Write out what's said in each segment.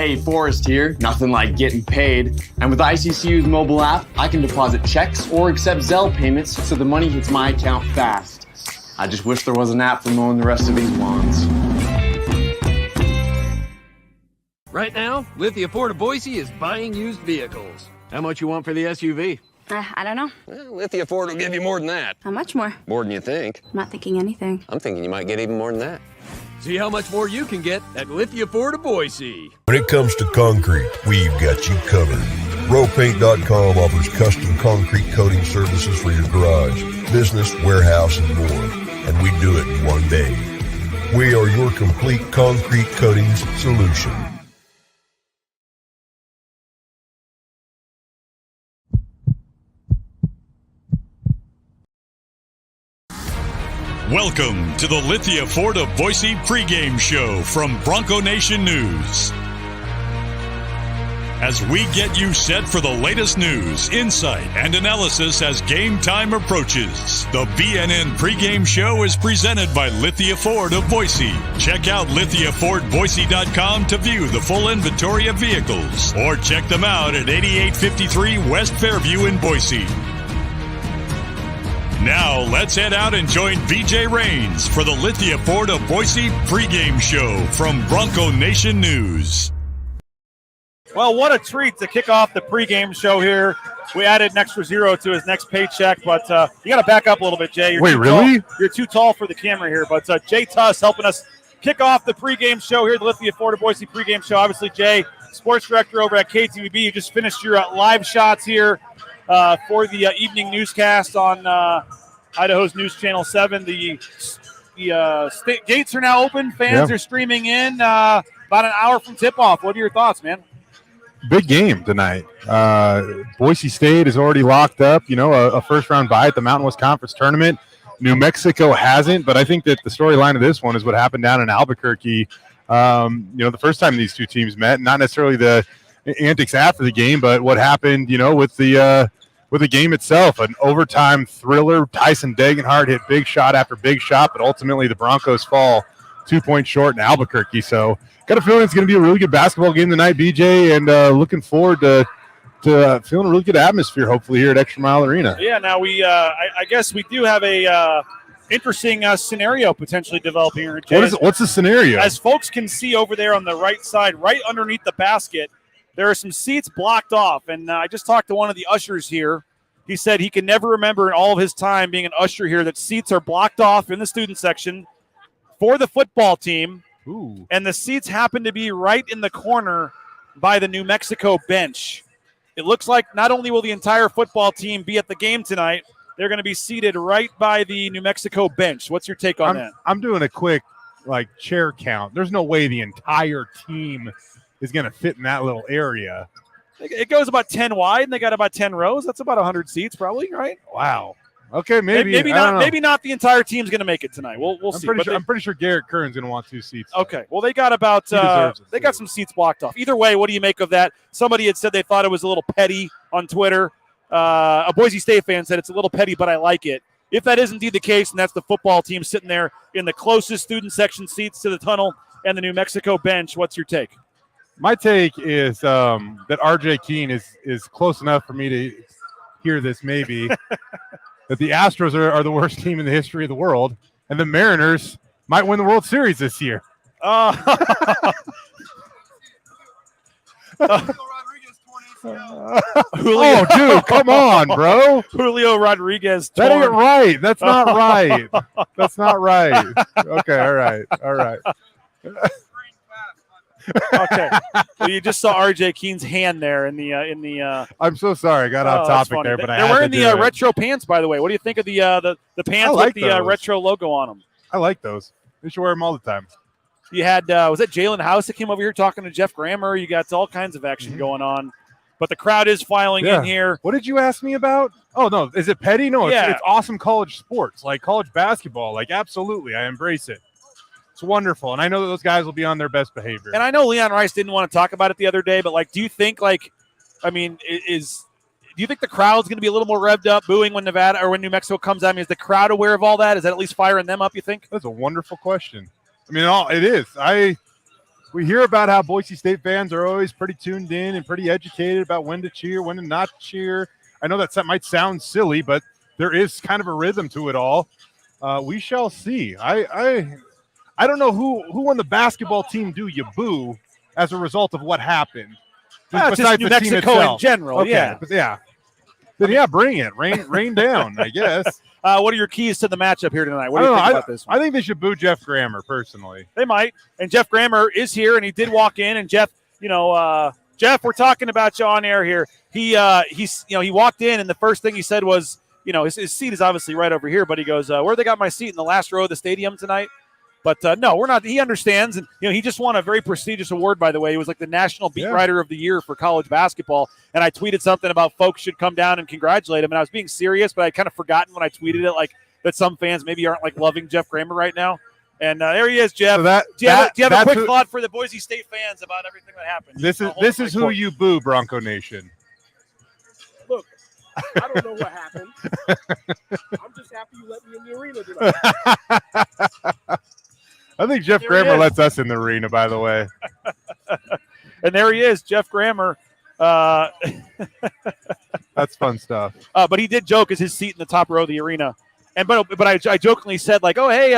Hey, Forrest here. Nothing like getting paid. And with ICCU's mobile app, I can deposit checks or accept Zelle payments so the money hits my account fast. I just wish there was an app for mowing the rest of these lawns. Right now, Lithia Ford of Boise is buying used vehicles. How much you want for the SUV? I don't know. Well, Lithia Ford will give you more than that. How much more? More than you think. I'm not thinking anything. I'm thinking you might get even more than that. See how much more you can get at Lithia Ford of Boise. When it comes to concrete, we've got you covered. RowPaint.com offers custom concrete coating services for your garage, business, warehouse, and more. And we do it in one day. We are your complete concrete coatings solution. Welcome to the Lithia Ford of Boise pregame show from Bronco Nation News. As we get you set for the latest news, insight, and analysis as game time approaches, the BNN pregame show is presented by Lithia Ford of Boise. Check out LithiaFordBoise.com to view the full inventory of vehicles, or check them out at 8853 West Fairview in Boise. Now, let's head out and join BJ Rains for the Lithia Ford of Boise pregame show from Bronco Nation News. Well, what a treat to kick off the pregame show here. We added an extra zero to his next paycheck, but you got to back up a little bit, Jay. Wait, really? You're too tall for the camera here, but Jay Tuss helping us kick off the pregame show here, the Lithia Ford of Boise pregame show. Obviously, Jay, sports director over at KTVB, you just finished your live shots here for the evening newscast on Idaho's News Channel 7. The gates are now open. Fans are streaming in about an hour from tip-off. What are your thoughts, man? Big game tonight. Boise State is already locked up, a first-round bye at the Mountain West Conference Tournament. New Mexico hasn't, but I think that the storyline of this one is what happened down in Albuquerque, the first time these two teams met, not necessarily the antics after the game, but what happened, with the game itself. An overtime thriller. Tyson Degenhardt hit big shot after big shot, but ultimately the Broncos fall 2 points short in Albuquerque. So got a feeling it's going to be a really good basketball game tonight, BJ, and looking forward to feeling a really good atmosphere, hopefully, here at ExtraMile Arena. Yeah, now I guess we do have a interesting scenario potentially developing here. What's the scenario? As folks can see over there on the right side, right underneath the basket, there are some seats blocked off, and I just talked to one of the ushers here. He said he can never remember in all of his time being an usher here that seats are blocked off in the student section for the football team. Ooh. And the seats happen to be right in the corner by the New Mexico bench. It looks like not only will the entire football team be at the game tonight, they're going to be seated right by the New Mexico bench. What's your take on that? I'm doing a quick chair count. There's no way the entire team is going to fit in that little area. It goes about 10 wide, and they got about 10 rows. That's about 100 seats, probably, right? Wow. Okay, maybe not. Maybe not the entire team's going to make it tonight. We'll see. I'm pretty sure Garrett Kern's going to want 2 seats. Okay. Well, they got about they got some seats blocked off. Either way, what do you make of that? Somebody had said they thought it was a little petty on Twitter. A Boise State fan said it's a little petty, but I like it. If that is indeed the case, and that's the football team sitting there in the closest student section seats to the tunnel and the New Mexico bench, what's your take? My take is that R.J. Keene is close enough for me to hear this maybe, that the Astros are the worst team in the history of the world, and the Mariners might win the World Series this year. Julio, dude, come on, bro. Julio Rodriguez. That ain't right. That's not right. That's not right. Okay, all right. Okay. Well, you just saw R.J. Keene's hand there in the. I'm so sorry, I got off topic there, but they're wearing the retro pants, by the way. What do you think of the pants with the retro logo on them? I like those. They should wear them all the time. You had was that Jalen House that came over here talking to Jeff Grammer? You got all kinds of action going on, but the crowd is filing in here. What did you ask me about? Oh no, is it petty? No, it's awesome college sports, like college basketball. Like absolutely, I embrace it. It's wonderful, and I know that those guys will be on their best behavior. And I know Leon Rice didn't want to talk about it the other day, but do you think do you think the crowd's going to be a little more revved up, booing when Nevada or when New Mexico comes at me? Is the crowd aware of all that? Is that at least firing them up? You think? That's a wonderful question. I mean, it is. we hear about how Boise State fans are always pretty tuned in and pretty educated about when to cheer, when to not cheer. I know that might sound silly, but there is kind of a rhythm to it all. We shall see. I don't know who on the basketball team do you boo as a result of what happened. Just New Mexico in general, okay. yeah. Yeah. Then, yeah, bring it. Rain down, I guess. What are your keys to the matchup here tonight? What do you think about this one? I think they should boo Jeff Grammer, personally. They might. And Jeff Grammer is here, and he did walk in. And Jeff, Jeff, we're talking about you on air here. He walked in, and the first thing he said was, his seat is obviously right over here, but he goes, where they got my seat in the last row of the stadium tonight? But no, we're not. He understands, and he just won a very prestigious award, by the way. He was like the National Beat Writer of the Year for college basketball. And I tweeted something about folks should come down and congratulate him. And I was being serious, but I kind of forgotten when I tweeted it, like that some fans maybe aren't like loving Jeff Grammer right now. And there he is, Jeff. So do you have a quick thought for the Boise State fans about everything that happened? This is who you boo, Bronco Nation. Look, I don't know what happened. I'm just happy you let me in the arena tonight. I think Jeff Grammer lets us in the arena, by the way. And there he is, Jeff Grammer. That's fun stuff. But he did joke as his seat in the top row of the arena. And but I jokingly said, like, oh, hey,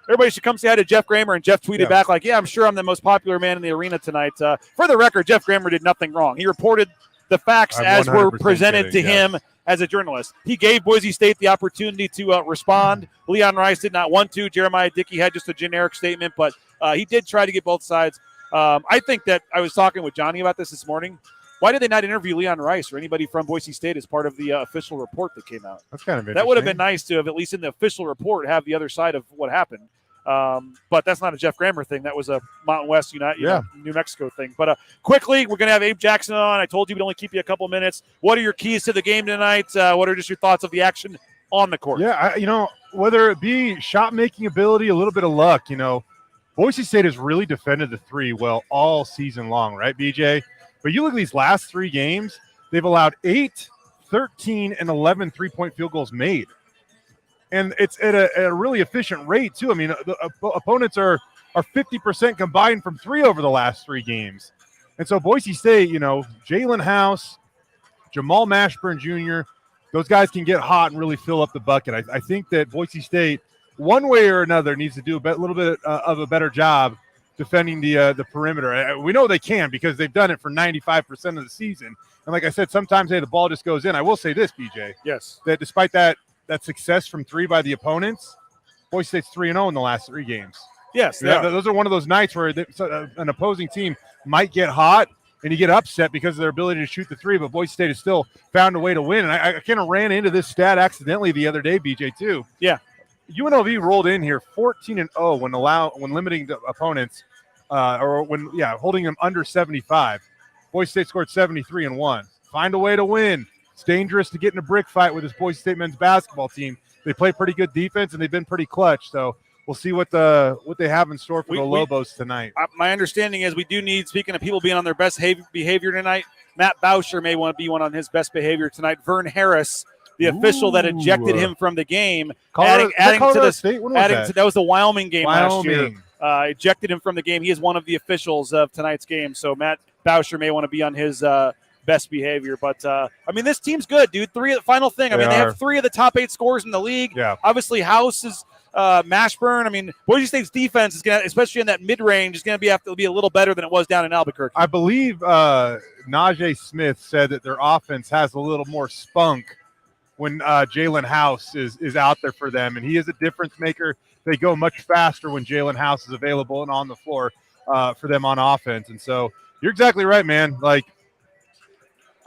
everybody should come say hi to Jeff Grammer. And Jeff tweeted back, like, yeah, I'm sure I'm the most popular man in the arena tonight. For the record, Jeff Grammer did nothing wrong. He reported the facts as were presented to him as a journalist. He gave Boise State the opportunity to respond. Leon Rice did not want to. Jeremiah Dickey had just a generic statement, but he did try to get both sides. I think that I was talking with Johnny about this morning. Why did they not interview Leon Rice or anybody from Boise State as part of the official report that came out? That's kind of interesting. That would have been nice to have, at least in the official report, have the other side of what happened. But that's not a Jeff Grammer thing. That was a Mountain West New Mexico thing. But quickly, we're going to have Abe Jackson on. I told you we'd only keep you a couple minutes. What are your keys to the game tonight? What are just your thoughts of the action on the court? Yeah, whether it be shot-making ability, a little bit of luck, Boise State has really defended the three well all season long, right, BJ? But you look at these last 3 games, they've allowed 8, 13, and 11 three-point field goals made. And it's at a really efficient rate, too. I mean, the opponents are 50% combined from 3 over the last 3 games. And so Boise State, Jalen House, Jamal Mashburn Jr., those guys can get hot and really fill up the bucket. I think that Boise State, one way or another, needs to do a little bit of a better job defending the perimeter. We know they can because they've done it for 95% of the season. And like I said, sometimes the ball just goes in. I will say this, BJ. Yes. That despite that success from 3 by the opponents, Boise State's 3-0 in the last 3 games. Yes. Those are one of those nights where an opposing team might get hot and you get upset because of their ability to shoot the 3, but Boise State has still found a way to win. And I kind of ran into this stat accidentally the other day, BJ, too. Yeah. UNLV rolled in here 14-0 when limiting the opponents holding them under 75. Boise State scored 73-1. Find a way to win. It's dangerous to get in a brick fight with this Boise State men's basketball team. They play pretty good defense and they've been pretty clutch. So we'll see what they have in store for the Lobos tonight. My understanding is we do need, speaking of people being on their best behavior tonight, Matt Bauscher may want to be one on his best behavior tonight. Vern Harris, the official that ejected him from the game, adding to the State. That was the Wyoming game last year. Ejected him from the game. He is one of the officials of tonight's game. So Matt Bauscher may want to be on his best behavior. But, this team's good, dude. Final thing. They have 3 of the top 8 scorers in the league. Yeah. Obviously, House is Mashburn. Boise State's defense is going to, especially in that mid-range, is going to have to be a little better than it was down in Albuquerque. I believe Najee Smith said that their offense has a little more spunk when Jalen House is out there for them, and he is a difference maker. They go much faster when Jalen House is available and on the floor for them on offense. And so you're exactly right, man. Like,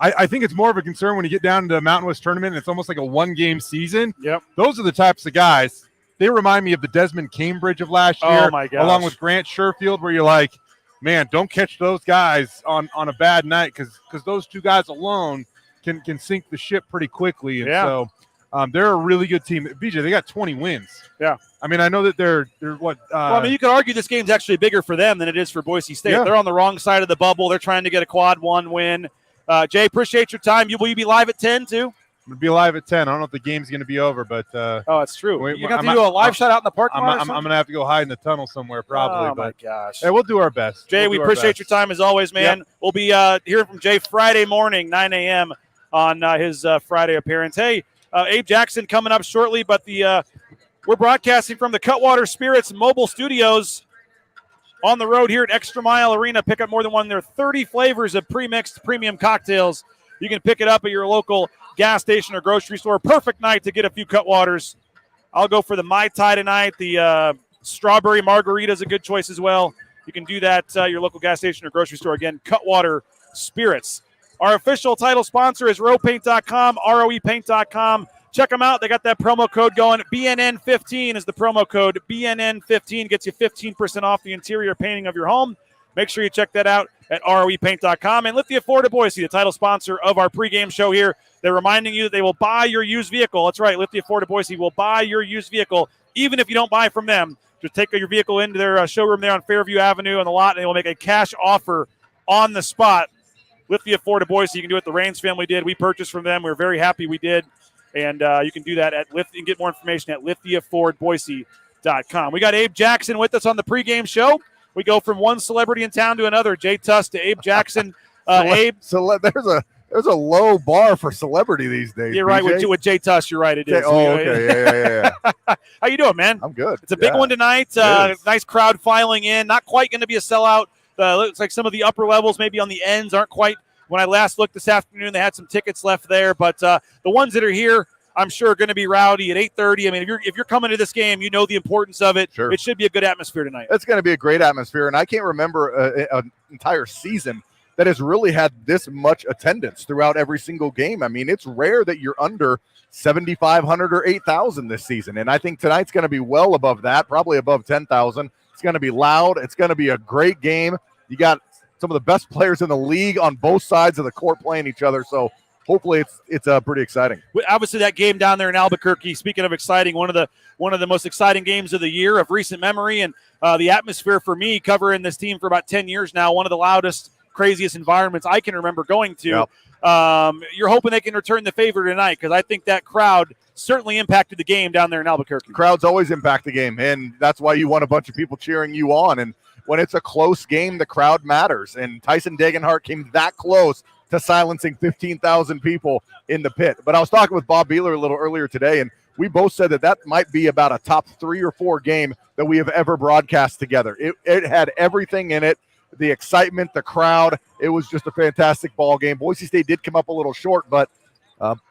I think it's more of a concern when you get down to the Mountain West tournament and it's almost like a 1-game season. Yep. Those are the types of guys. They remind me of the Desmond Cambridge of last year. Oh, my gosh. Along with Grant Sherfield, where you're like, man, don't catch those guys on a bad night because those 2 guys alone can sink the ship pretty quickly. And so they're a really good team. BJ, they got 20 wins. Yeah. I know that they're what? You could argue this game's actually bigger for them than it is for Boise State. Yeah. They're on the wrong side of the bubble. They're trying to get a quad 1 win. Jay, appreciate your time. Will you be live at 10 too? I'm going to be live at 10. I don't know if the game's going to be over, but oh, it's true. You're going to do a live shot out in the parking lot? I'm going to have to go hide in the tunnel somewhere probably. Oh, my gosh. Hey, we'll do our best. Jay, we appreciate your time as always, man. Yep. We'll be hearing from Jay Friday morning, 9 a.m. on his Friday appearance. Hey, Abe Jackson coming up shortly, but we're broadcasting from the Cutwater Spirits mobile studios on the road here at ExtraMile Arena. Pick up more than one of their 30 flavors of pre-mixed premium cocktails. You can pick it up at your local gas station or grocery store. Perfect night to get a few Cutwaters. I'll go for the Mai Tai tonight. The strawberry margarita is a good choice as well. You can do that at your local gas station or grocery store. Again, Cutwater Spirits. Our official title sponsor is roepaint.com, roepaint.com. Check them out. They got that promo code going. BNN15 is the promo code. BNN15 gets you 15% off the interior painting of your home. Make sure you check that out at roepaint.com. And Lithia Ford of Boise, the title sponsor of our pregame show here. They're reminding you that they will buy your used vehicle. That's right. Lithia Ford of Boise will buy your used vehicle, even if you don't buy from them. Just take your vehicle into their showroom there on Fairview Avenue on the lot, and they will make a cash offer on the spot. Lithia Ford of Boise, you can do it. The Raines family did. We purchased from them. We're very happy we did. And you can do that at Lithia and get more information at lithiafordboise.com. We got Abe Jackson with us on the pregame show. We go from one celebrity in town to another, Jay Tuss to Abe Jackson. Abe. So there's a low bar for celebrity these days. You're right with Jay Tuss. You're right. It is. Oh, okay. Yeah. How you doing, man? I'm good. It's a big one tonight. Nice crowd filing in. Not quite going to be a sellout. Looks like some of the upper levels, maybe on the ends, aren't quite. When I last looked this afternoon, they had some tickets left there. But the ones that are here, I'm sure, are going to be rowdy at 8:30. I mean, if you're coming to this game, you know the importance of it. Sure. It should be a good atmosphere tonight. It's going to be a great atmosphere, and I can't remember an entire season that has really had this much attendance throughout every single game. I mean, it's rare that you're under 7,500 or 8,000 this season, and I think tonight's going to be well above that, probably above 10,000. It's going to be loud. It's going to be a great game. You got some of the best players in the league on both sides of the court playing each other, so hopefully it's pretty exciting. Obviously, that game down there in Albuquerque, speaking of exciting, one of the most exciting games of the year of recent memory, and the atmosphere for me covering this team for about 10 years now, one of the loudest, craziest environments I can remember going to. Yep. You're hoping they can return the favor tonight, because I think that crowd certainly impacted the game down there in Albuquerque. Crowds always impact the game, and that's why you want a bunch of people cheering you on. And when it's a close game, the crowd matters. And Tyson Degenhart came that close to silencing 15,000 people in the pit. But I was talking with Bob Beeler a little earlier today, and we both said that might be about a top 3 or 4 game that we have ever broadcast together. It had everything in it. The excitement, the crowd. It was just a fantastic ball game. Boise State did come up a little short, but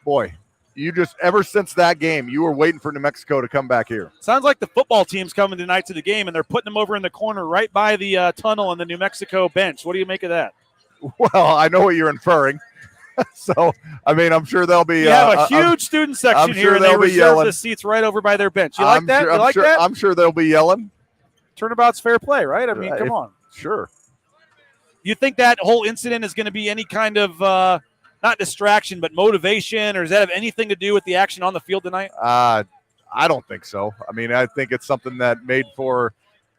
boy, you just, ever since that game, you were waiting for New Mexico to come back here. Sounds like the football team's coming tonight to the game, and they're putting them over in the corner right by the tunnel on the New Mexico bench. What do you make of that? Well, I know what you're inferring. So, I mean, I'm sure they'll be. You have a huge student section here, and they reserve the seats right over by their bench. You like that? I'm sure they'll be yelling. Turnabout's fair play, right? I mean, come on. Sure. You think that whole incident is going to be any kind of not distraction, but motivation, or does that have anything to do with the action on the field tonight? I don't think so. I mean, I think it's something that made for,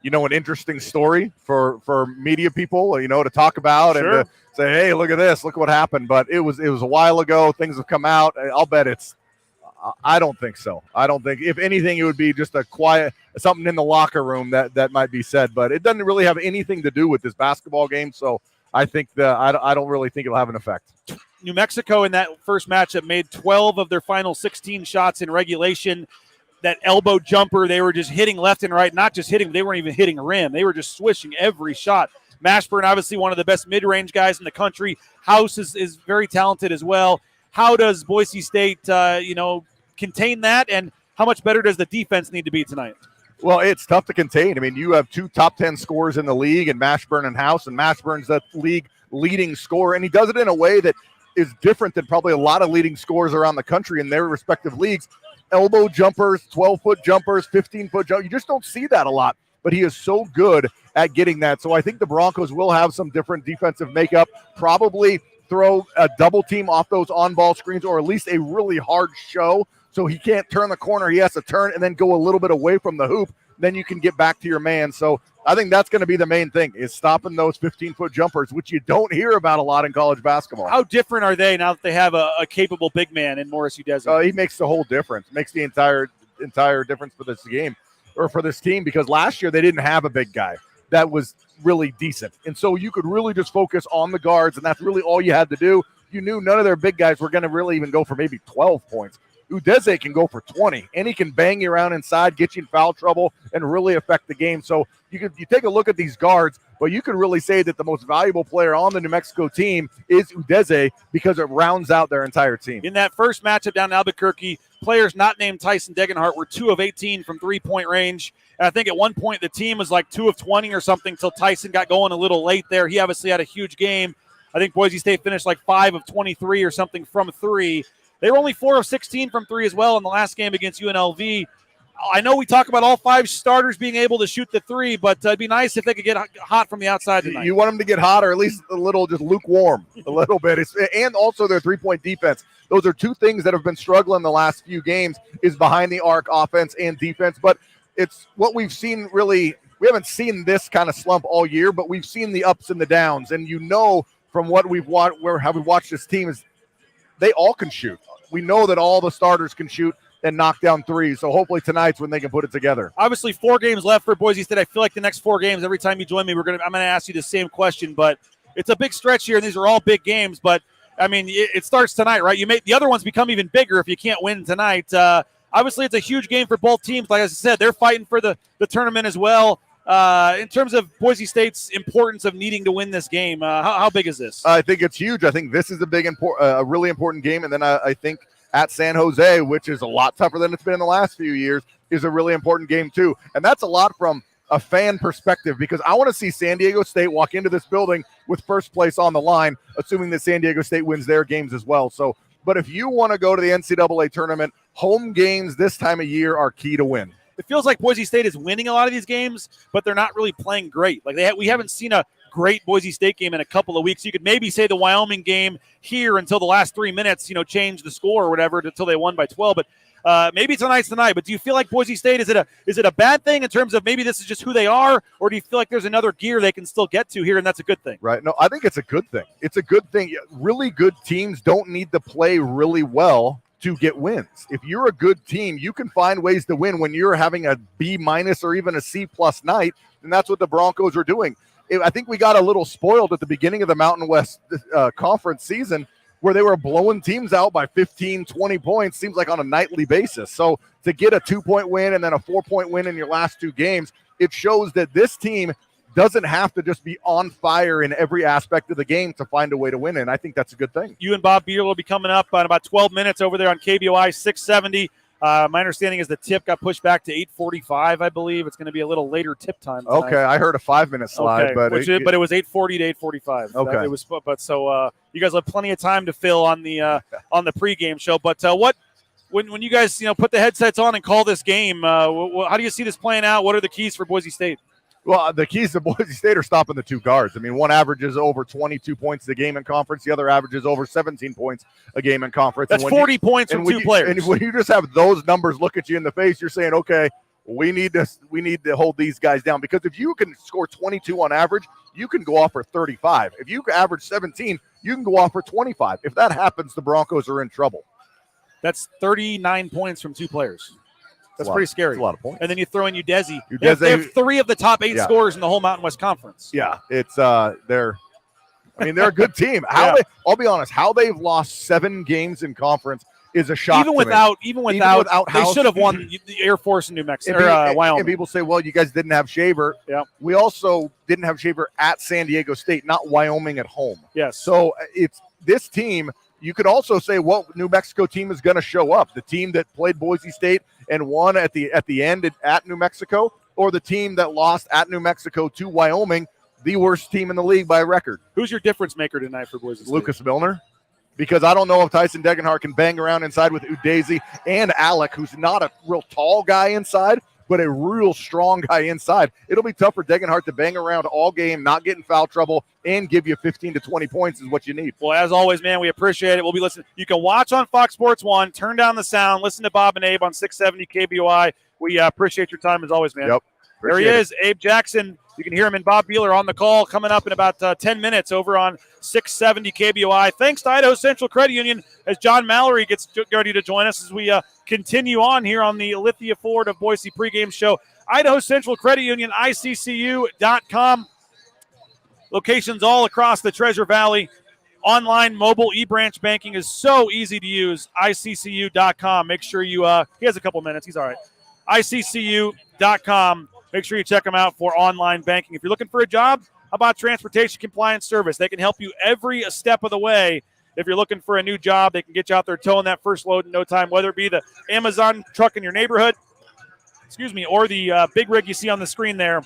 an interesting story for media people, to talk about. Sure. And to say, hey, look at this, look what happened. But it was a while ago. Things have come out. I'll bet I don't think so. I don't think, if anything, it would be just a quiet, something in the locker room that might be said, but it doesn't really have anything to do with this basketball game. So I think I don't really think it'll have an effect. New Mexico in that first matchup made 12 of their final 16 shots in regulation. That elbow jumper, they were just hitting left and right, not just hitting, they weren't even hitting rim. They were just swishing every shot. Mashburn, obviously one of the best mid-range guys in the country. House is very talented as well. How does Boise State, contain that, and how much better does the defense need to be tonight? Well, it's tough to contain. I mean, you have 2 top 10 scorers in the league, and Mashburn and House, and Mashburn's the league leading scorer, and he does it in a way that is different than probably a lot of leading scorers around the country in their respective leagues. Elbow jumpers, 12-foot jumpers, 15-foot jumpers. You just don't see that a lot, but he is so good at getting that. So I think the Broncos will have some different defensive makeup, probably throw a double team off those on-ball screens, or at least a really hard show so he can't turn the corner. He has to turn and then go a little bit away from the hoop. then you can get back to your man. So I think that's going to be the main thing, is stopping those 15-foot jumpers, which you don't hear about a lot in college basketball. How different are they now that they have a capable big man in Morris Udeze? He makes the whole difference, makes the entire difference for this game or for this team, because last year they didn't have a big guy that was really decent. And so you could really just focus on the guards, and that's really all you had to do. You knew none of their big guys were going to really even go for maybe 12 points. Udeze can go for 20, and he can bang you around inside, get you in foul trouble, and really affect the game. So you take a look at these guards, but you could really say that the most valuable player on the New Mexico team is Udeze, because it rounds out their entire team. In that first matchup down in Albuquerque, players not named Tyson Degenhart were 2 of 18 from three-point range. And I think at one point the team was like 2 of 20 or something until Tyson got going a little late there. He obviously had a huge game. I think Boise State finished like 5 of 23 or something from 3. They were only 4 of 16 from 3 as well in the last game against UNLV. I know we talk about all 5 starters being able to shoot the 3, but it'd be nice if they could get hot from the outside tonight. You want them to get hot, or at least a little just lukewarm, a little bit. And also their three-point defense. Those are 2 things that have been struggling the last few games, is behind the arc offense and defense. But it's what we've seen really. We haven't seen this kind of slump all year, but we've seen the ups and the downs. And from what we've watched, how we watched this team, is they all can shoot. We know that all the starters can shoot and knock down threes. So hopefully tonight's when they can put it together. Obviously 4 games left for Boise State. I feel like the next 4 games, every time you join me, I'm going to ask you the same question, but it's a big stretch here, and these are all big games. But I mean, it starts tonight, right? The other ones become even bigger if you can't win tonight. Obviously it's a huge game for both teams. Like I said, they're fighting for the tournament as well. In terms of Boise State's importance of needing to win this game, how big is this? I think it's huge. I think this is a really important game. And then I think at San Jose, which is a lot tougher than it's been in the last few years, is a really important game too. And that's a lot from a fan perspective, because I want to see San Diego State walk into this building with first place on the line, assuming that San Diego State wins their games as well. So, but if you want to go to the NCAA tournament, home games this time of year are key to win. It feels like Boise State is winning a lot of these games, but they're not really playing great. Like we haven't seen a great Boise State game in a couple of weeks. You could maybe say the Wyoming game here until the last 3 minutes, change the score or whatever until they won by 12. But maybe tonight's the night. But do you feel like Boise State, is it a bad thing in terms of maybe this is just who they are, or do you feel like there's another gear they can still get to here and that's a good thing? Right. No, I think it's a good thing. It's a good thing. Really good teams don't need to play really well to get wins. If you're a good team, you can find ways to win when you're having a B- or even a C+ night, and that's what the Broncos are doing. I think we got a little spoiled at the beginning of the Mountain West Conference season, where they were blowing teams out by 15, 20 points, seems like on a nightly basis. So to get a 2-point win and then a 4-point win in your last 2 games, it shows that this team doesn't have to just be on fire in every aspect of the game to find a way to win, and I think that's a good thing. You and Bob Beal will be coming up in about 12 minutes over there on KBOI 670. My understanding is the tip got pushed back to 8:45, I believe. It's going to be a little later tip time tonight. Okay, I heard a 5-minute slide, but it was 8:40 to 8:45. Okay, you guys have plenty of time to fill on the pregame show. But when you guys put the headsets on and call this game, how do you see this playing out? What are the keys for Boise State? Well, the keys to Boise State are stopping the 2 guards. I mean, one averages over 22 points a game in conference. The other averages over 17 points a game in conference. That's 40 points from 2 players. And when you just have those numbers look at you in the face, you're saying, okay, we need to hold these guys down. Because if you can score 22 on average, you can go off for 35. If you average 17, you can go off for 25. If that happens, the Broncos are in trouble. That's 39 points from 2 players. That's pretty scary. That's a lot of points. And then you throw in Udeze. They have 3 of the top 8 scorers in the whole Mountain West Conference. Yeah, it's they're a good team. I'll be honest, how they've lost 7 games in conference is a shock. Even without they should have won the Air Force in New Mexico or Wyoming. And people say, well, you guys didn't have Shaver. Yeah. We also didn't have Shaver at San Diego State, not Wyoming at home. Yes. So it's this team. You could also say what New Mexico team is going to show up. The team that played Boise State and won at the end at New Mexico, or the team that lost at New Mexico to Wyoming, the worst team in the league by record. Who's your difference maker tonight for Boise State? Lucas Milner. Because I don't know if Tyson Degenhart can bang around inside with Udeze and Alec, who's not a real tall guy inside, but a real strong guy inside. It'll be tough for Degenhart to bang around all game, not get in foul trouble, and give you 15 to 20 points is what you need. Well, as always, man, we appreciate it. We'll be listening. You can watch on Fox Sports 1, turn down the sound, listen to Bob and Abe on 670 KBOI. We appreciate your time as always, man. Yep. There he is, Abe Jackson. You can hear him and Bob Beeler on the call coming up in about 10 minutes over on 670 KBOI. Thanks to Idaho Central Credit Union as John Mallory gets ready to join us as we continue on here on the Lithia Ford of Boise pregame show. Idaho Central Credit Union, ICCU.com. Locations all across the Treasure Valley. Online, mobile, e-branch banking is so easy to use. ICCU.com. Make sure you he has a couple minutes. He's all right. ICCU.com. Make sure you check them out for online banking. If you're looking for a job, how about Transportation Compliance Service? They can help you every step of the way. If you're looking for a new job, they can get you out there towing that first load in no time, whether it be the Amazon truck in your neighborhood, or the big rig you see on the screen there.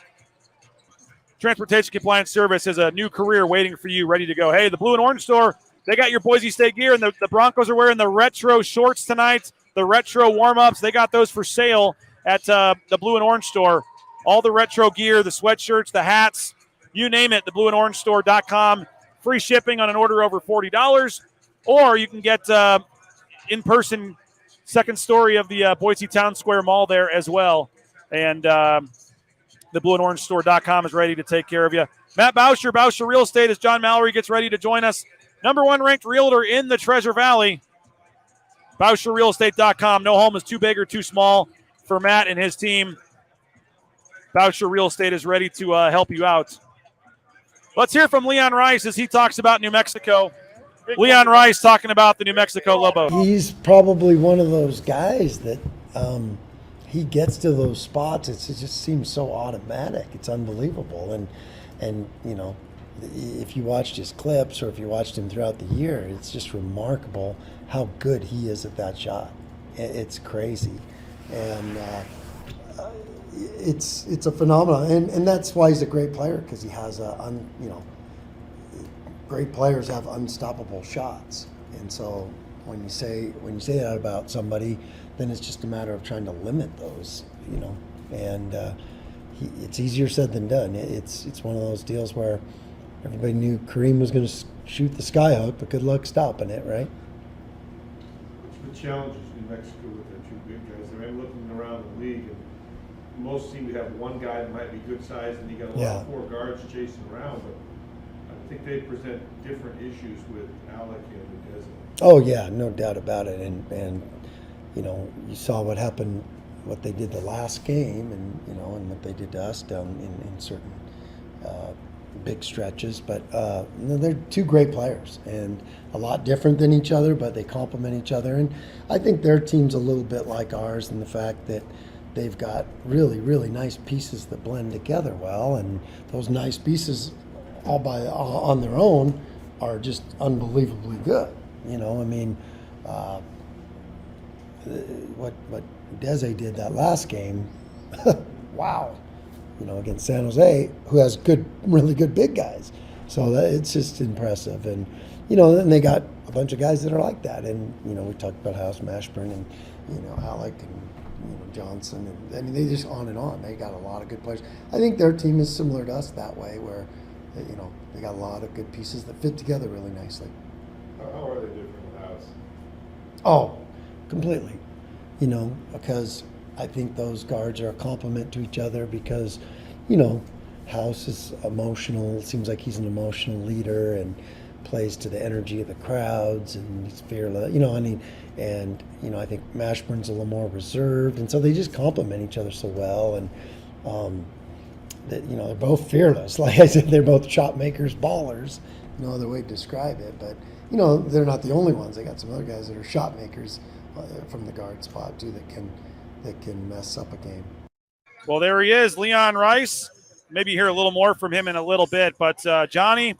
Transportation Compliance Service is a new career waiting for you, ready to go. Hey, the Blue and Orange Store, they got your Boise State gear, and the Broncos are wearing the retro shorts tonight, the retro warm-ups. They got those for sale at the Blue and Orange Store. All the retro gear, the sweatshirts, the hats, you name it, theblueandorangestore.com. Free shipping on an order over $40. Or you can get in-person second story of the Boise Town Square Mall there as well. And theblueandorangestore.com is ready to take care of you. Matt Bauscher Real Estate, as John Mallory gets ready to join us. Number 1 ranked realtor in the Treasure Valley. BauscherRealEstate.com. No home is too big or too small for Matt and his team. Bauscher Real Estate is ready to help you out. Let's hear from Leon Rice as he talks about New Mexico. Leon Rice talking about the New Mexico Lobos. He's probably one of those guys that he gets to those spots. It just seems so automatic. It's unbelievable. And you know, if you watched his clips or if you watched him throughout the year, it's just remarkable how good he is at that shot. It's crazy. And it's a phenomenon, and that's why he's a great player, because he has great players have unstoppable shots. And so when you say that about somebody, then it's just a matter of trying to limit those, and it's easier said than done. It's one of those deals where everybody knew Kareem was going to shoot the sky hook, but good luck stopping it, right? The challenge is New Mexico with their two big guys. I'm looking around the league, and most seem to have one guy that might be good size, and you got a lot of 4 guards chasing around. But I think they present different issues with Alec and Desmond. Oh yeah, no doubt about it. And you saw what happened, what they did the last game, and what they did to us down in certain big stretches. But they're 2 great players and a lot different than each other, but they complement each other. And I think their team's a little bit like ours in the fact that they've got really, really nice pieces that blend together well, and those nice pieces all on their own are just unbelievably good. What Dese did that last game, wow, against San Jose, who has really good big guys. So it's just impressive. And, then they got a bunch of guys that are like that. And, we talked about House Mashburn and, Alec and, Johnson, and they just on and on. They got a lot of good players. I think their team is similar to us that way, where they got a lot of good pieces that fit together really nicely. How are they different with House? Oh, completely. Because I think those guards are a complement to each other because, House is emotional. It seems like he's an emotional leader and plays to the energy of the crowds, and he's fearless. I think Mashburn's a little more reserved, and so they just complement each other so well. And they're both fearless. Like I said, they're both shot makers, ballers. No other way to describe it. But they're not the only ones. They got some other guys that are shot makers from the guard spot too that can mess up a game. Well, there he is, Leon Rice. Maybe hear a little more from him in a little bit. But John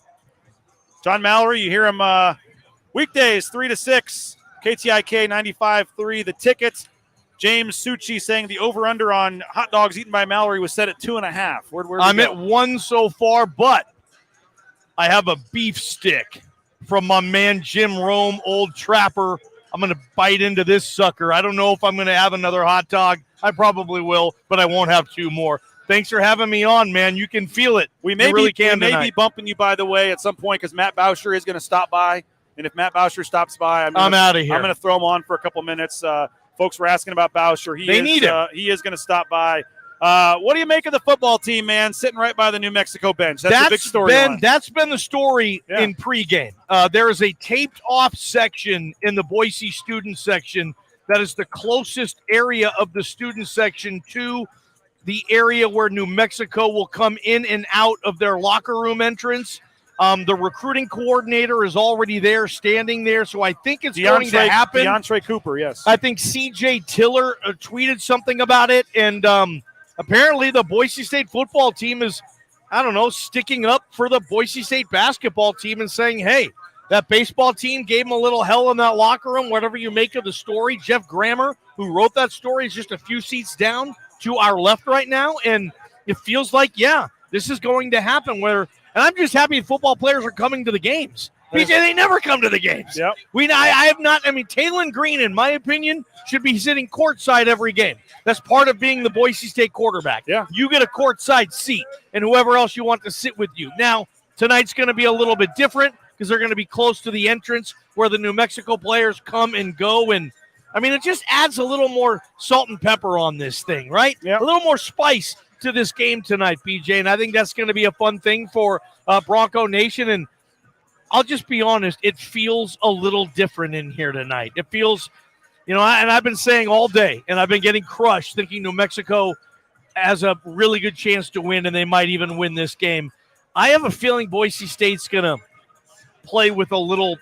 Mallory, you hear him weekdays 3 to 6. KTIK 95.3. The tickets. James Succi saying the over/under on hot dogs eaten by Mallory was set at 2.5. I'm at 1 so far, but I have a beef stick from my man Jim Rome, old trapper I'm going to bite into this sucker. I don't know if I'm going to have another hot dog. I probably will, but I won't have 2 more. Thanks for having me on, man. You can feel it. We may really be bumping you, by the way, at some point because Matt Boucher is going to stop by. And if Matt Boucher stops by, I'm out of here. I'm going to throw him on for a couple minutes. Folks were asking about Boucher. They need him. He is going to stop by. What do you make of the football team, man, sitting right by the New Mexico bench? That's a big story. That's been the story in pregame. There is a taped-off section in the Boise student section that is the closest area of the student section to the area where New Mexico will come in and out of their locker room entrance. The recruiting coordinator is already there, standing there, so I think it's going to happen. DeAndre Cooper, yes. I think C.J. Tiller tweeted something about it, and apparently the Boise State football team is, sticking up for the Boise State basketball team and saying, hey, that baseball team gave them a little hell in that locker room, whatever you make of the story. Jeff Grammer, who wrote that story, is just a few seats down to our left right now, and it feels like, this is going to happen and I'm just happy football players are coming to the games. BJ, they never come to the games. Yep. I have not. Taylon Green, in my opinion, should be sitting courtside every game. That's part of being the Boise State quarterback. Yeah. You get a courtside seat, and whoever else you want to sit with you. Now, tonight's going to be a little bit different because they're going to be close to the entrance where the New Mexico players come and go. And, it just adds a little more salt and pepper on this thing, right? Yep. A little more spice to this game tonight, BJ, and I think that's going to be a fun thing for Bronco Nation. And I'll just be honest, it feels a little different in here tonight. It feels, and I've been saying all day, and I've been getting crushed thinking New Mexico has a really good chance to win, and they might even win this game. I have a feeling Boise State's going to play with a little,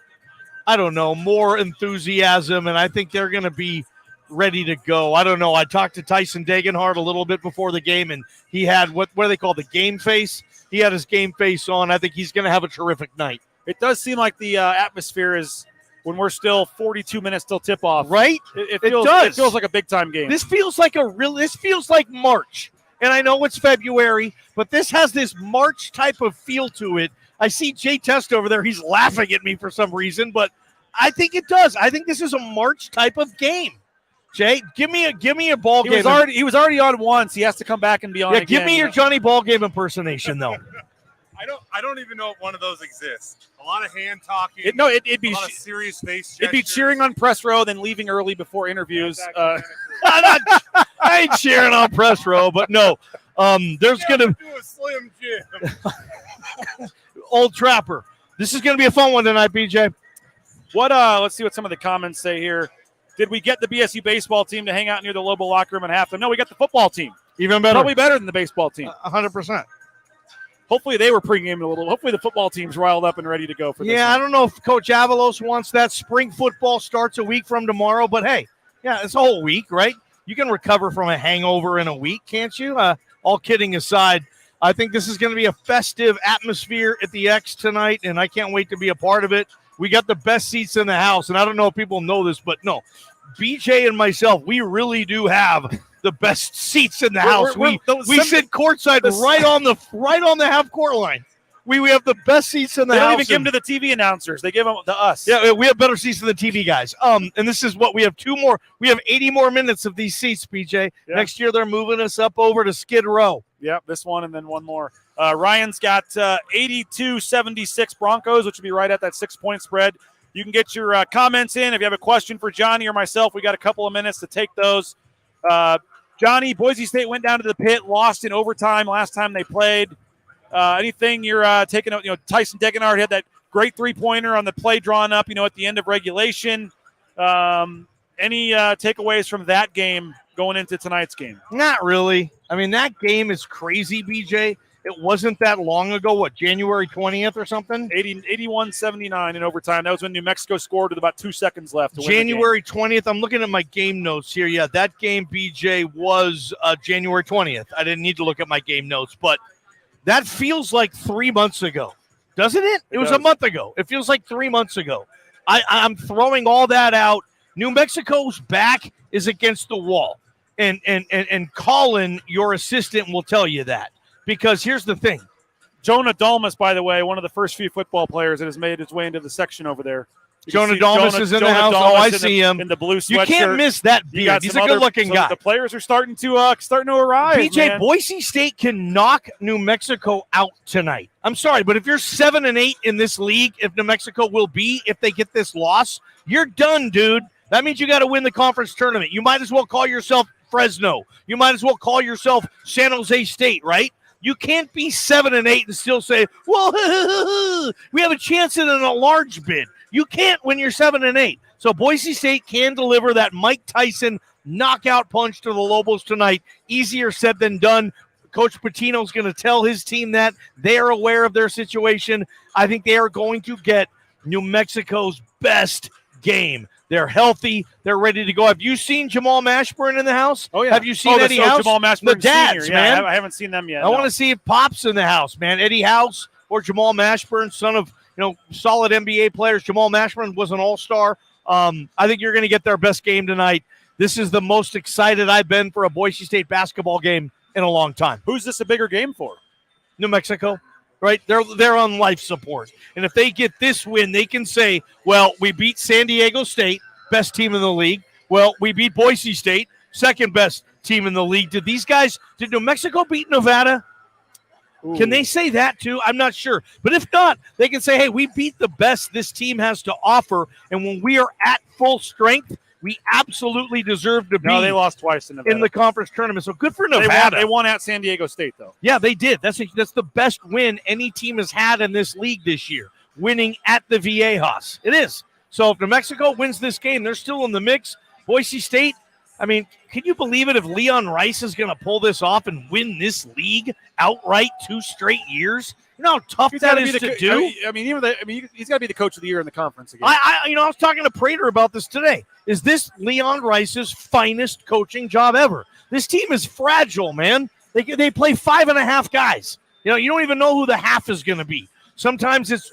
more enthusiasm, and I think they're going to be ready to go. I don't know. I talked to Tyson Degenhardt a little bit before the game, and he had what do they call the game face? He had his game face on. I think he's going to have a terrific night. It does seem like the atmosphere is when we're still 42 minutes till tip-off. Right? It feels like a big-time game. This feels like March. And I know it's February, but this has this March type of feel to it. I see Jay Test over there. He's laughing at me for some reason, but I think it does. I think this is a March type of game. Jay, give me a ball game. He was already on once. He has to come back and be on again. Give me your Johnny Ballgame impersonation, though. I don't even know if one of those exists. A lot of hand talking. It'd be a lot of serious face gestures. It'd be cheering on press row, then leaving early before interviews. I ain't cheering on press row, but no. There's gonna do a Slim Jim. Old Trapper. This is gonna be a fun one tonight, BJ. Let's see what some of the comments say here. Did we get the BSU baseball team to hang out near the Lobo locker room at halftime? No, we got the football team. Even better. Probably better than the baseball team. 100%. Hopefully they were pregaming a little. Hopefully the football team's riled up and ready to go for this. Yeah, I don't know if Coach Avalos wants that. Spring football starts a week from tomorrow, but hey, it's a whole week, right? You can recover from a hangover in a week, can't you? All kidding aside, I think this is going to be a festive atmosphere at the X tonight, and I can't wait to be a part of it. We got the best seats in the house, and I don't know if people know this, but no, BJ and myself, we really do have the best seats in the house. We sit courtside right on the half court line. We have the best seats in the house. They don't even give them to the TV announcers. They give them to us. Yeah, we have better seats than the TV guys. And this is what we have 2 more. We have 80 more minutes of these seats, BJ. Yeah. Next year they're moving us up over to Skid Row. Yep, this one and then one more. Ryan's got 82-76 Broncos, which would be right at that 6-point spread. You can get your comments in. If you have a question for Johnny or myself, we got a couple of minutes to take those. Johnny, Boise State went down to the pit, lost in overtime last time they played. Anything you're taking out? Tyson Degenhardt had that great 3-pointer on the play drawn up, at the end of regulation. Any takeaways from that game going into tonight's game? Not really. That game is crazy, BJ. It wasn't that long ago, January 20th or something? 81-79 in overtime. That was when New Mexico scored with about 2 seconds left. To January 20th. I'm looking at my game notes here. Yeah, that game, BJ, was January 20th. I didn't need to look at my game notes, but that feels like 3 months ago, doesn't it? It was a month ago. It feels like 3 months ago. I'm throwing all that out. New Mexico's back is against the wall. And Colin, your assistant, will tell you that. Because here's the thing. Jonah Dalmas, by the way, one of the first few football players that has made his way into the section over there. Jonah Domus is in the house. Oh, I see him in the blue sweatshirt. You can't miss that beard. He's a good-looking guy. The players are starting to arrive. BJ, man. Boise State can knock New Mexico out tonight. I'm sorry, but if you're 7-8 in this league, if New Mexico will be, if they get this loss, you're done, dude. That means you got to win the conference tournament. You might as well call yourself Fresno. You might as well call yourself San Jose State, right? You can't be 7-8 and still say, well, we have a chance in a large bid. You can't when you're 7-8. So Boise State can deliver that Mike Tyson knockout punch to the Lobos tonight. Easier said than done. Coach Patino's going to tell his team that. They are aware of their situation. I think they are going to get New Mexico's best game. They're healthy. They're ready to go. Have you seen Jamal Mashburn in the house? Oh, yeah. Have you seen Eddie House? Jamal Mashburn the dads, Senior. man. Yeah, I haven't seen them yet. I want to see if Pop's in the house, man. Eddie House or Jamal Mashburn, son of solid NBA players. Jamal Mashburn was an all-star. I think you're going to get their best game tonight. This is the most excited I've been for a Boise State basketball game in a long time. Who's this a bigger game for? New Mexico. Right? They're on life support. And if they get this win, they can say, well, we beat San Diego State, best team in the league. Well, we beat Boise State, second best team in the league. Did New Mexico beat Nevada? Ooh. Can they say that too? I'm not sure. But if not, they can say, hey, we beat the best this team has to offer. And when we are at full strength, we absolutely deserve to be. No, they lost twice in Nevada. In the conference tournament. So good for Nevada. They won at San Diego State, though. Yeah, they did. That's the best win any team has had in this league this year, winning at the Viejas. It is. So if New Mexico wins this game, they're still in the mix. Boise State, I mean, can you believe it if Leon Rice is going to pull this off and win this league outright 2 straight years? You know how tough that is to do? He's got to be the coach of the year in the conference again. I was talking to Prater about this today. Is this Leon Rice's finest coaching job ever? This team is fragile, man. They play 5.5 guys. You don't even know who the half is going to be. Sometimes it's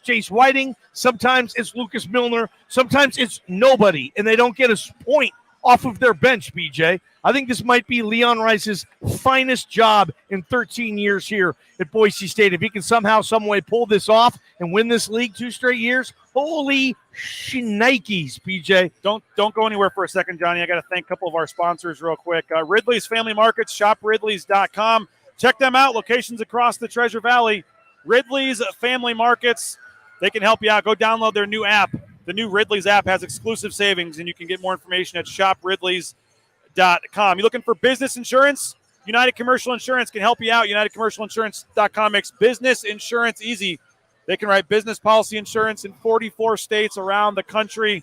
Jace Whiting. Sometimes it's Lucas Milner. Sometimes it's nobody, and they don't get a point off of their bench, BJ. I think this might be Leon Rice's finest job in 13 years here at Boise State. If he can somehow, some way pull this off and win this league 2 straight years, holy shnikes, BJ. Don't go anywhere for a second, Johnny. I got to thank a couple of our sponsors real quick. Ridley's Family Markets, shopridleys.com. Check them out. Locations across the Treasure Valley. Ridley's Family Markets. They can help you out. Go download their new app. The new Ridley's app has exclusive savings, and you can get more information at shopridleys.com. You looking for business insurance? United Commercial Insurance can help you out. UnitedCommercialInsurance.com makes business insurance easy. They can write business policy insurance in 44 states around the country.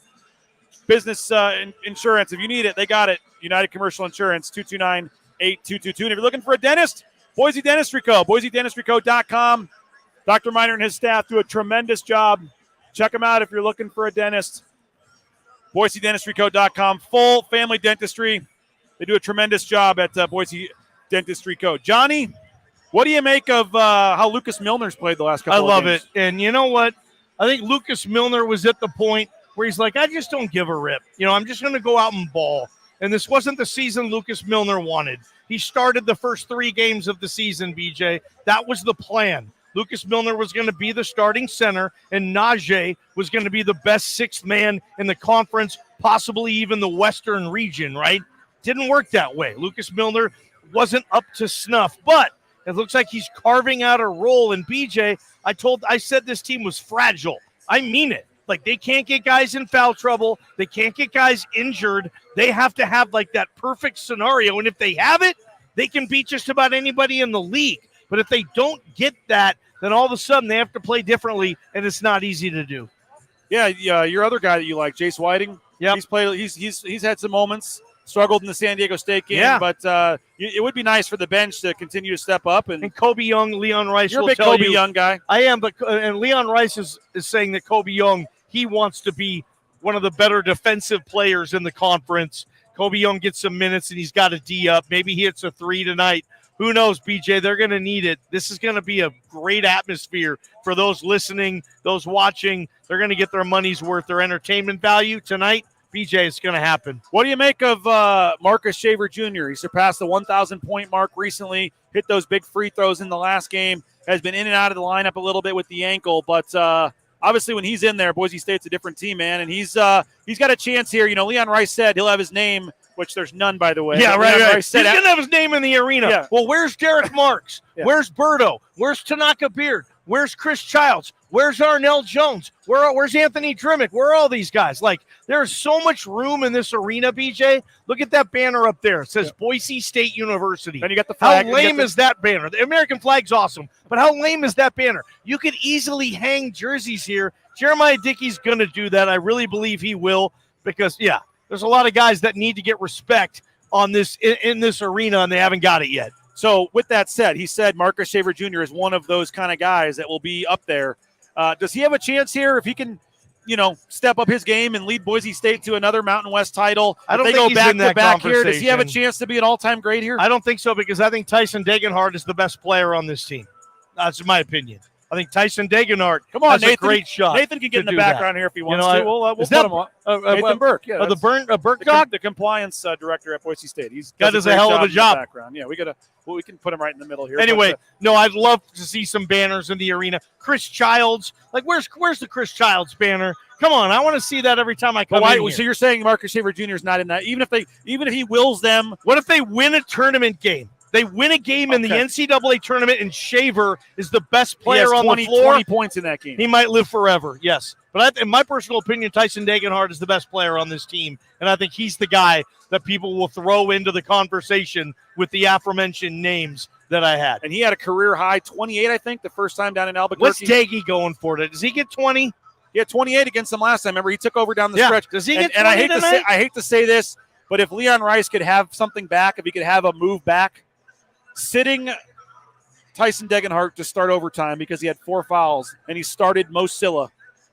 Business insurance, if you need it, they got it. United Commercial Insurance, 229-8222. And if you're looking for a dentist, Boise Dentistry Co., BoiseDentistryCo.com. Dr. Miner and his staff do a tremendous job. Check them out if you're looking for a dentist. BoiseDentistryCo.com. Full family dentistry. They do a tremendous job at Boise Dentistry Co. Johnny, what do you make of how Lucas Milner's played the last couple of games? I love it. And you know what? I think Lucas Milner was at the point where he's like, I just don't give a rip. I'm just going to go out and ball. And this wasn't the season Lucas Milner wanted. He started the first 3 games of the season, BJ. That was the plan. Lucas Milner was going to be the starting center, and Najee was going to be the best 6th man in the conference, possibly even the Western region, right? Didn't work that way. Lucas Milner wasn't up to snuff, but it looks like he's carving out a role. And BJ, I said this team was fragile. I mean it. Like, they can't get guys in foul trouble. They can't get guys injured. They have to have, like, that perfect scenario. And if they have it, they can beat just about anybody in the league. But if they don't get that, then all of a sudden they have to play differently, and it's not easy to do. Yeah, your other guy that you like, Jace Whiting. Yeah, he's had some moments. Struggled in the San Diego State game, but it would be nice for the bench to continue to step up. And Kobe Young, Leon Rice. You're a big Kobe Young guy. I am, and Leon Rice is saying that Kobe Young, he wants to be one of the better defensive players in the conference. Kobe Young gets some minutes, and he's got a D up. Maybe he hits a 3 tonight. Who knows, BJ? They're going to need it. This is going to be a great atmosphere for those listening, those watching. They're going to get their money's worth, their entertainment value tonight. BJ, it's going to happen. What do you make of Marcus Shaver Jr.? He surpassed the 1,000-point mark recently, hit those big free throws in the last game, has been in and out of the lineup a little bit with the ankle, but obviously when he's in there, Boise State's a different team, man, and he's got a chance here. You know, Leon Rice said he'll have his name, which there's none, by the way. Yeah, right. Rice He's going to have his name in the arena. Yeah. Well, where's Derek Marks? Yeah. Where's Berto? Where's Tanaka Beard? Where's Chris Childs? Where's Arnell Jones? Where's Anthony Drimmick? Where are all these guys? Like, there's so much room in this arena, BJ. Look at that banner up there. It says Boise State University. Then you got the flag. How lame is that banner? The American flag's awesome, but how lame is that banner? You could easily hang jerseys here. Jeremiah Dickey's going to do that. I really believe he will because, yeah, there's a lot of guys that need to get respect on this in this arena, and they haven't got it yet. So with that said, he said Marcus Shaver Jr. is one of those kind of guys that will be up there. Does he have a chance here if he can, you know, step up his game and lead Boise State to another Mountain West title? I don't if they think go he's back in that to back here. Does he have a conversation. chance to be an all-time great here? I don't think so because I think Tyson Degenhardt is the best player on this team. That's my opinion. I think Tyson Degenhardt has a great shot. Nathan can get in the background here if he wants to. We'll is put that him on. Nathan Burke. Yeah, the Burke dog? The compliance director at Boise State. He's does a hell of a job. Background. Yeah, we can put him right in the middle here. Anyway, no, I'd love to see some banners in the arena. Chris Childs, like where's the Chris Childs banner? Come on, I want to see that every time I come in here. So you're saying Marcus Shaver Jr. is not in that? Even if he wills them, what if they win a tournament game? They win a game in the NCAA tournament, and Shaver is the best player on the floor. 20 points in that game. He might live forever, yes. But in my personal opinion, Tyson Degenhardt is the best player on this team, and I think he's the guy that people will throw into the conversation with the aforementioned names that I had. And he had a career high 28, I think, the first time down in Albuquerque. What's Daggy going for it? Does he get 20? He had 28 against them last time. Remember, he took over down the stretch. Does he get 20 and I tonight? hate to say this, but if Leon Rice could have something back, if he could have a move back, sitting Tyson Degenhardt to start overtime because he had 4 fouls, and he started Mo Silla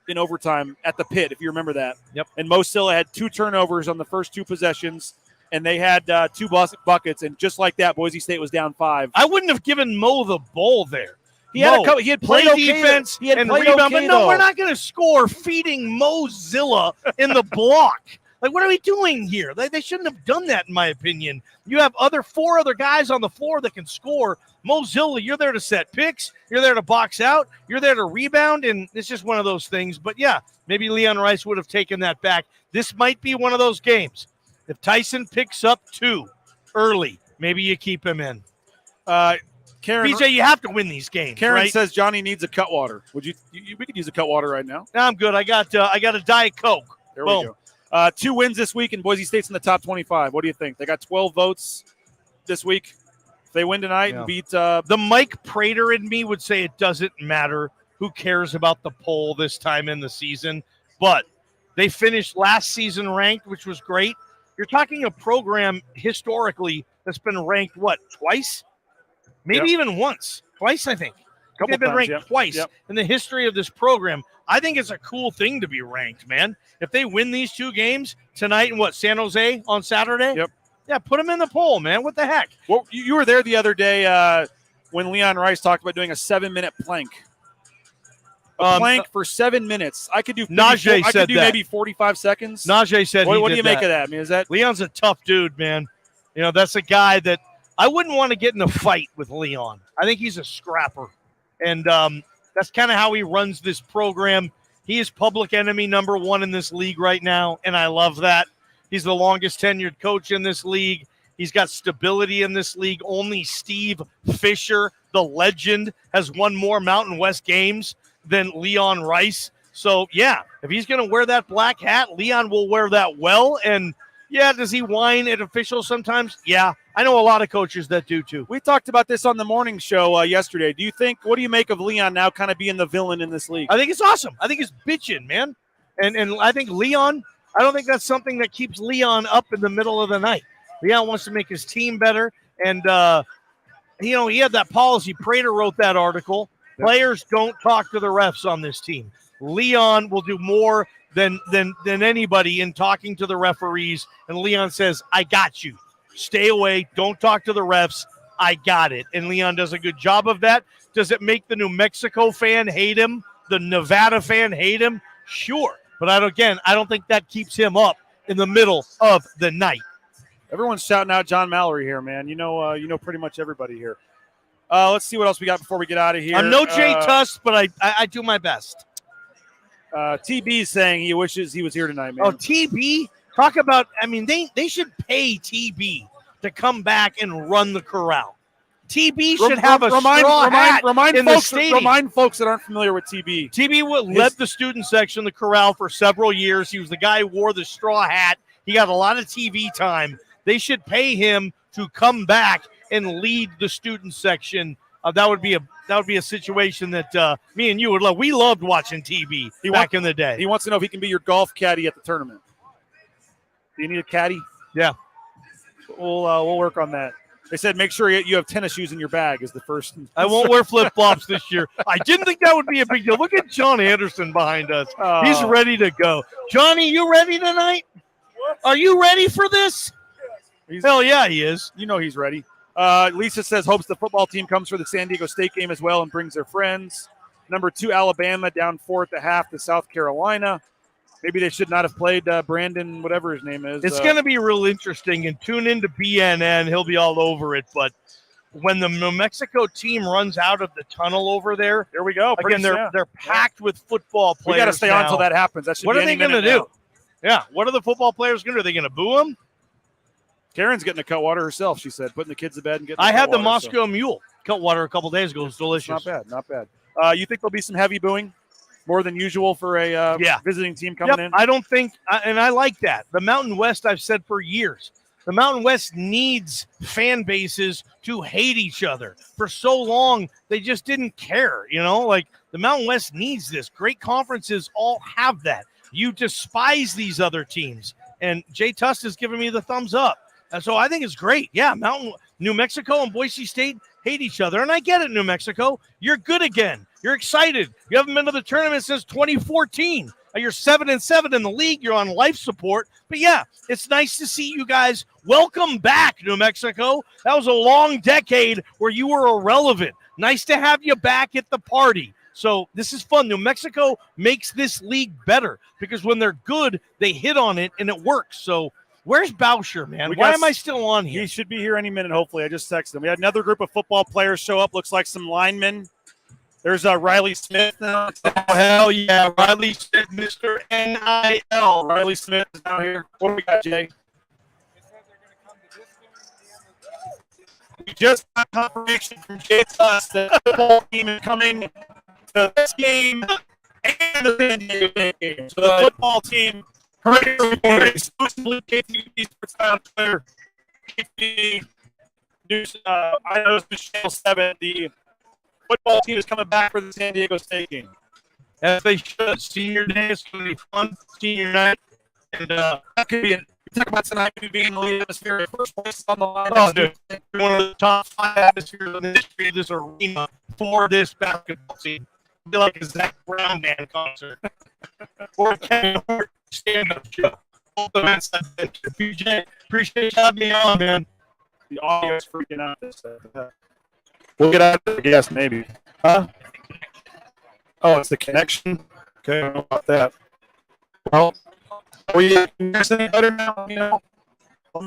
in overtime at the pit, if you remember that. Yep. And Mo Silla had 2 turnovers on the first 2 possessions, and they had 2 buckets, and just like that, Boise State was down 5. I wouldn't have given Mo the ball there. He had played play okay, defense he had and played rebound, okay, but no, though. we're not going to score feeding Mozilla in the block. Like, what are we doing here? They shouldn't have done that, in my opinion. You have 4 other guys on the floor that can score. Mozilla, you're there to set picks. You're there to box out. You're there to rebound, and it's just one of those things. But, yeah, maybe Leon Rice would have taken that back. This might be one of those games. If Tyson picks up 2 early, maybe you keep him in. Karen, BJ, you have to win these games. Karen right? says Johnny needs a Cutwater. Would you? We could use a Cutwater right now. No, I'm good. I got a Diet Coke. There Boom. we go. 2 wins this week, and Boise State's in the top 25. What do you think? They got 12 votes this week. If they win tonight and beat the Mike Prater in me would say it doesn't matter. Who cares about the poll this time in the season? But they finished last season ranked, which was great. You're talking a program historically that's been ranked, twice? Maybe even once. Twice, I think. They've been ranked twice in the history of this program. I think it's a cool thing to be ranked, man. If they win these 2 games tonight in San Jose on Saturday? Yep. Yeah, put them in the poll, man. What the heck? Well, you were there the other day when Leon Rice talked about doing a 7-minute plank. Plank for 7 minutes. I could do. Najee I said could do that. maybe 45 seconds. Najee said What he do did you make that. of that? I mean, is that Leon's a tough dude, man. You know, that's a guy that I wouldn't want to get in a fight with Leon. I think he's a scrapper. And that's kind of how he runs this program. He is public enemy number 1 in this league right now, and I love that. He's the longest tenured coach in this league. He's got stability in this league. Only Steve Fisher, the legend, has won more Mountain West games than Leon Rice. So, yeah, if he's going to wear that black hat, Leon will wear that well. And, yeah, does he whine at officials sometimes? Yeah, I know a lot of coaches that do too. We talked about this on the morning show yesterday. What do you make of Leon now kind of being the villain in this league? I think it's awesome. I think it's bitching, man. And I think Leon, I don't think that's something that keeps Leon up in the middle of the night. Leon wants to make his team better. And, he had that policy. Prater wrote that article. Yep. Players don't talk to the refs on this team. Leon will do more than anybody in talking to the referees. And Leon says, I got you. Stay away. Don't talk to the refs. I got it. And Leon does a good job of that. Does it make the New Mexico fan hate him? The Nevada fan hate him? Sure. But I don't think that keeps him up in the middle of the night. Everyone's shouting out John Mallory here, man. You know pretty much everybody here. Let's see what else we got before we get out of here. I'm no Jay Tuss, but I do my best. TB's saying he wishes he was here tonight, man. Oh, TB? Talk about, I mean, they should pay TB to come back and run the corral. TB should have a straw hat in the stadium. Remind folks that aren't familiar with TB. TB led the student section of the corral for several years. He was the guy who wore the straw hat. He got a lot of TV time. They should pay him to come back and lead the student section. That would be a situation that me and you would love. We loved watching TB back in the day. He wants to know if he can be your golf caddy at the tournament. Do you need a caddy? Yeah. We'll work on that. They said make sure you have tennis shoes in your bag is the first. I won't wear flip-flops this year. I didn't think that would be a big deal. Look at John Anderson behind us. He's ready to go. Johnny, you ready tonight? Are you ready for this? Hell yeah, he is. You know he's ready. Lisa says hopes the football team comes for the San Diego State game as well and brings their friends. Number 2, Alabama, down 4 at the half to South Carolina. Maybe they should not have played Brandon, whatever his name is. It's going to be real interesting, and tune into BNN. He'll be all over it. But when the New Mexico team runs out of the tunnel over there, here we go. Again, they're packed with football players. We got to stay on until that happens. That should what be are they going to do? Yeah, what are the football players going to do? Are they going to boo them? Karen's getting a Cutwater herself, she said, putting the kids to bed and getting I had the Moscow Mule Cutwater a couple days ago. It was delicious. Not bad. You think there'll be some heavy booing? More than usual for a visiting team coming in? I don't think, and I like that. The Mountain West, I've said for years, the Mountain West needs fan bases to hate each other. For so long, they just didn't care, like the Mountain West needs this. Great conferences all have that. You despise these other teams, and Jay Tust has given me the thumbs up. And so I think it's great. Yeah, New Mexico and Boise State hate each other, and I get it, New Mexico. You're good again. You're excited. You haven't been to the tournament since 2014. You're 7-7 in the league. You're on life support. But, yeah, it's nice to see you guys. Welcome back, New Mexico. That was a long decade where you were irrelevant. Nice to have you back at the party. So this is fun. New Mexico makes this league better because when they're good, they hit on it, and it works. So where's Boucher, man? Why am I still on here? He should be here any minute, hopefully. I just texted him. We had another group of football players show up. Looks like some linemen. There's Riley Smith now. Oh, hell yeah. Riley Smith, Mr. NIL. Riley Smith is now here. What do we got, Jay? We just got confirmation from Jay Tuss that the football team is coming to this game and the San Diego game. So the football team, exclusively KTV Sports on Twitter. KTV News, I know it's Michelle 7. The football team is coming back for the San Diego State game. As they should. Senior day is going to be fun. Senior night. And that could be talk about tonight being in the lead atmosphere. First place on the line. Oh, dude. One of the top 5 atmospheres in the history of this arena for this basketball team. It'd be like a Zach Brown band concert. Or a Kevin Hart stand-up show. Both of us. PJ, appreciate you having me on, man. The audio is freaking out. We'll get out of the guess, maybe. Huh? Oh, it's the connection? Okay, I don't know about that. Well, are we any better now? Let me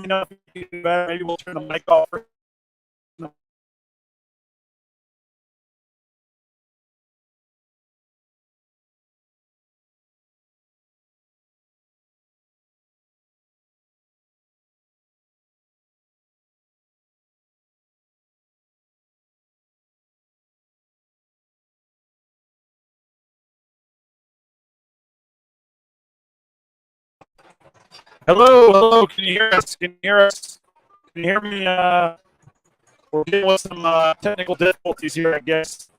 know if you can do better. Maybe we'll turn the mic off. Hello. Can you hear us? Can you hear me? We're dealing with some technical difficulties here, I guess.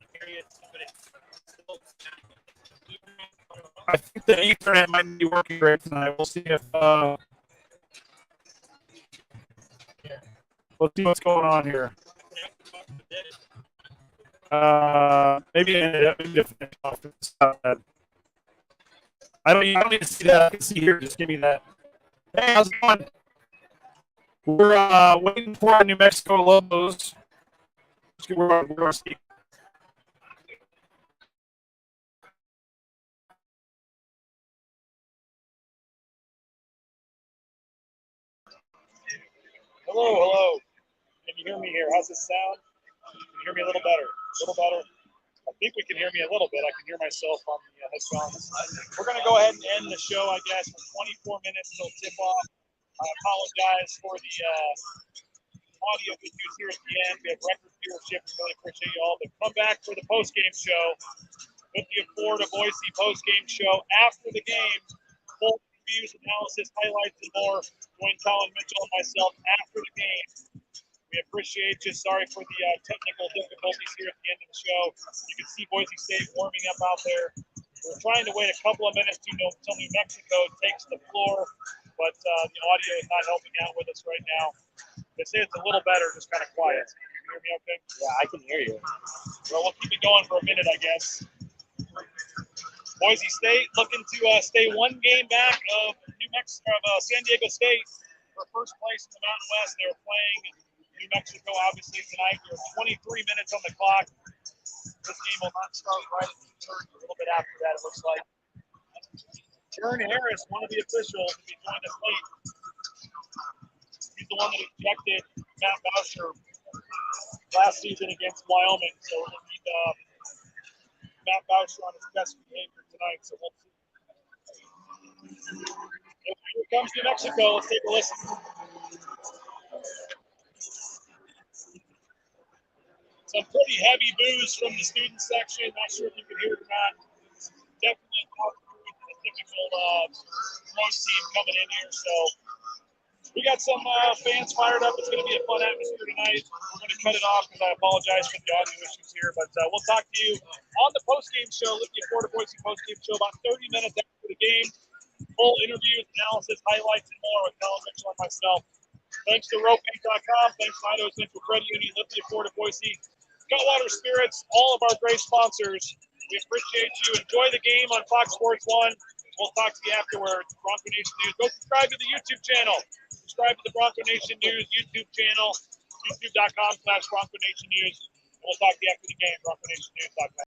I think the Ethernet might be working great tonight. We'll see if we'll see what's going on here. Maybe I don't need to see that. I can see here. Just give me that. Hey, how's it going? We're waiting for our New Mexico logos. We're going to speak. Hello. Can you hear me here? How's this sound? Can you hear me a little better? I think we can hear me a little bit. I can hear myself on the headphones. We're going to go ahead and end the show, I guess, for 24 minutes till tip-off. I apologize for the audio issues here at the end. We have record viewership. We really appreciate you all. But come back for the post-game show. Lithia Florida Boise post-game show after the game. Full reviews, analysis, highlights, and more. Join Colin Mitchell and myself after the game. We appreciate you. Sorry for the technical difficulties here at the end of the show. You can see Boise State warming up out there. We're trying to wait a couple of minutes until New Mexico takes the floor, but the audio is not helping out with us right now. They say it's a little better, just kind of quiet. Can you hear me okay? Yeah, I can hear you. Well, we'll keep it going for a minute, I guess. Boise State looking to stay one game back of San Diego State for first place in the Mountain West. They're playing New Mexico, obviously, tonight. We're 23 minutes on the clock. This game will not start right at the turn. A little bit after that, it looks like. Jern Harris, one of the officials, will be joined us late. He's the one that ejected Matt Boucher last season against Wyoming. So we'll need Matt Boucher on his best behavior tonight. So we'll see. Here comes New Mexico. Let's take a listen. Some pretty heavy boos from the student section. Not sure if you can hear it or not. Definitely not the typical Rose team coming in here. So we got some fans fired up. It's going to be a fun atmosphere tonight. We're going to cut it off because I apologize for the audio issues here. But we'll talk to you on the postgame show, Lithia Florida Boise postgame show, about 30 minutes after the game. Full interviews, analysis, highlights, and more with Colin Mitchell and myself. Thanks to ropebank.com. Thanks to Idaho Central Credit Union, Lithia Florida Boise, Cutwater Spirits, all of our great sponsors. We appreciate you. Enjoy the game on Fox Sports 1. We'll talk to you afterwards. Bronco Nation News. Go subscribe to the YouTube channel. Subscribe to the Bronco Nation News YouTube channel, youtube.com/Bronco Nation News. We'll talk to you after the game, BroncoNationNews.com.